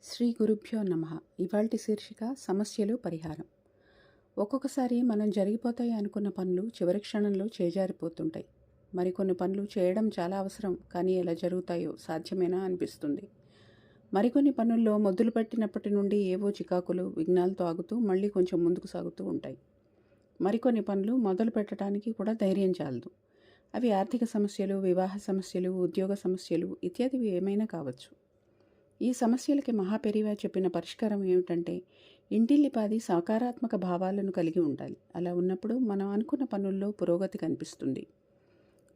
శ్రీ గురుభ్యో నమః. ఇవాల్టి శీర్షిక సమస్యలు పరిహారం. ఒక్కొక్కసారి మనం జరిగిపోతాయి అనుకున్న పనులు చివరి క్షణంలో చేజారిపోతుంటాయి. మరికొన్ని పనులు చేయడం చాలా అవసరం, కానీ ఎలా జరుగుతాయో సాధ్యమేనా అనిపిస్తుంది. మరికొన్ని పనుల్లో మొదలు పెట్టినప్పటి నుండి ఏవో చికాకులు విఘ్నాలతో ఆగుతూ మళ్ళీ కొంచెం ముందుకు సాగుతూ ఉంటాయి. మరికొన్ని పనులు మొదలు పెట్టడానికి కూడా ధైర్యం చాలదు. అవి ఆర్థిక సమస్యలు, వివాహ సమస్యలు, ఉద్యోగ సమస్యలు ఇత్యాదివి ఏమైనా కావచ్చు. ఈ సమస్యలకి మహాపెరివా చెప్పిన పరిష్కారం ఏమిటంటే, ఇంటిల్లిపాది సకారాత్మక భావాలను కలిగి ఉండాలి. అలా ఉన్నప్పుడు మనం అనుకున్న పనుల్లో పురోగతి కనిపిస్తుంది.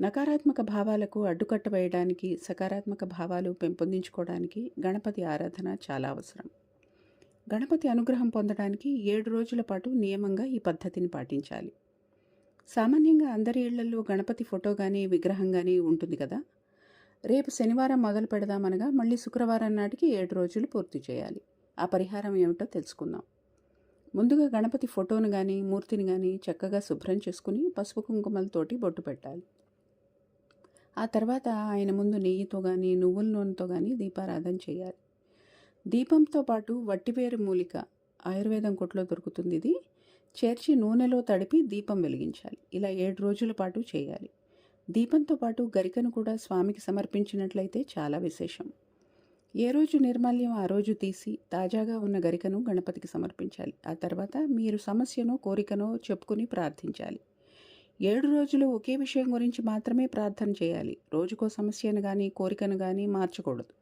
నకారాత్మక భావాలకు అడ్డుకట్ట వేయడానికి, సకారాత్మక భావాలు పెంపొందించుకోవడానికి గణపతి ఆరాధన చాలా అవసరం. గణపతి అనుగ్రహం పొందడానికి 7 రోజుల పాటు నియమంగా ఈ పద్ధతిని పాటించాలి. సామాన్యంగా అందరి ఇళ్లలో గణపతి ఫోటో కానీ విగ్రహం కానీ ఉంటుంది కదా. రేపు శనివారం మొదలు పెడదామనగా మళ్ళీ శుక్రవారం నాటికి 7 రోజులు పూర్తి చేయాలి. ఆ పరిహారం ఏమిటో తెలుసుకుందాం. ముందుగా గణపతి ఫోటోను కానీ మూర్తిని కానీ చక్కగా శుభ్రం చేసుకుని పసుపు కుంకుమలతోటి బొట్టు పెట్టాలి. ఆ తర్వాత ఆయన ముందు నెయ్యితో కానీ నువ్వుల నూనెతో కానీ దీపారాధన చేయాలి. దీపంతో పాటు వట్టివేరు మూలిక ఆయుర్వేదం కొట్లో దొరుకుతుంది. ఇది చేర్చి నూనెలో తడిపి దీపం వెలిగించాలి. ఇలా 7 రోజుల పాటు చేయాలి. దీపంతో పాటు గరికను కూడా స్వామికి సమర్పించినట్లయితే చాలా విశేషం. ఏ రోజు నిర్మాల్యం ఆ రోజు తీసి తాజాగా ఉన్న గరికను గణపతికి సమర్పించాలి. ఆ తర్వాత మీరు సమస్యనో కోరికనో చెప్పుకుని ప్రార్థించాలి. 7 రోజులు ఒకే విషయం గురించి మాత్రమే ప్రార్థన చేయాలి. రోజుకో సమస్యను కానీ కోరికను కానీ మార్చకూడదు.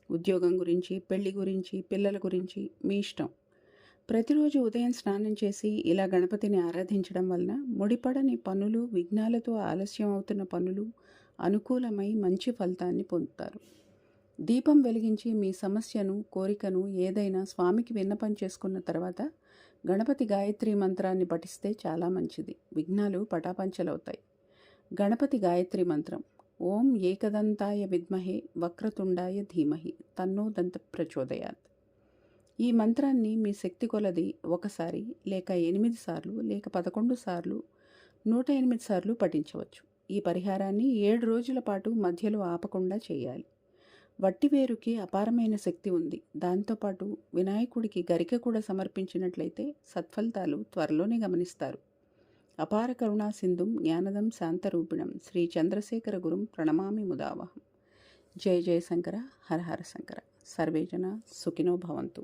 ఉద్యోగం గురించి, పెళ్లి గురించి, పిల్లల గురించి మీ ఇష్టం. ప్రతిరోజు ఉదయం స్నానం చేసి ఇలా గణపతిని ఆరాధించడం వలన ముడిపడని పనులు, విఘ్నాలతో ఆలస్యం అవుతున్న పనులు అనుకూలమై మంచి ఫలితాన్ని పొందుతారు. దీపం వెలిగించి మీ సమస్యను, కోరికను ఏదైనా స్వామికి విన్నపం చేసుకున్న తర్వాత గణపతి గాయత్రి మంత్రాన్ని పఠిస్తే చాలా మంచిది. విఘ్నాలు పటాపంచలవుతాయి. గణపతి గాయత్రి మంత్రం: ఓం ఏకదంతాయ విద్మహే వక్రతుండాయ ధీమహి తన్నో దంత ప్రచోదయాత్. ఈ మంత్రాన్ని మీ శక్తి కొలది ఒకసారి లేక 8 సార్లు లేక 11 సార్లు 108 సార్లు పఠించవచ్చు. ఈ పరిహారాన్ని 7 రోజుల పాటు మధ్యలో ఆపకుండా చేయాలి. వట్టివేరుకి అపారమైన శక్తి ఉంది. దాంతోపాటు వినాయకుడికి గరిక కూడా సమర్పించినట్లయితే సత్ఫలితాలు త్వరలోనే గమనిస్తారు. అపార కరుణా సింధుం జ్ఞానదం శాంతరూపిణం శ్రీ చంద్రశేఖర గురుం ప్రణమామి ముదావహం. జయ జయ శంకర, హర హర శంకర. సర్వే జన సుఖినో భవంతు.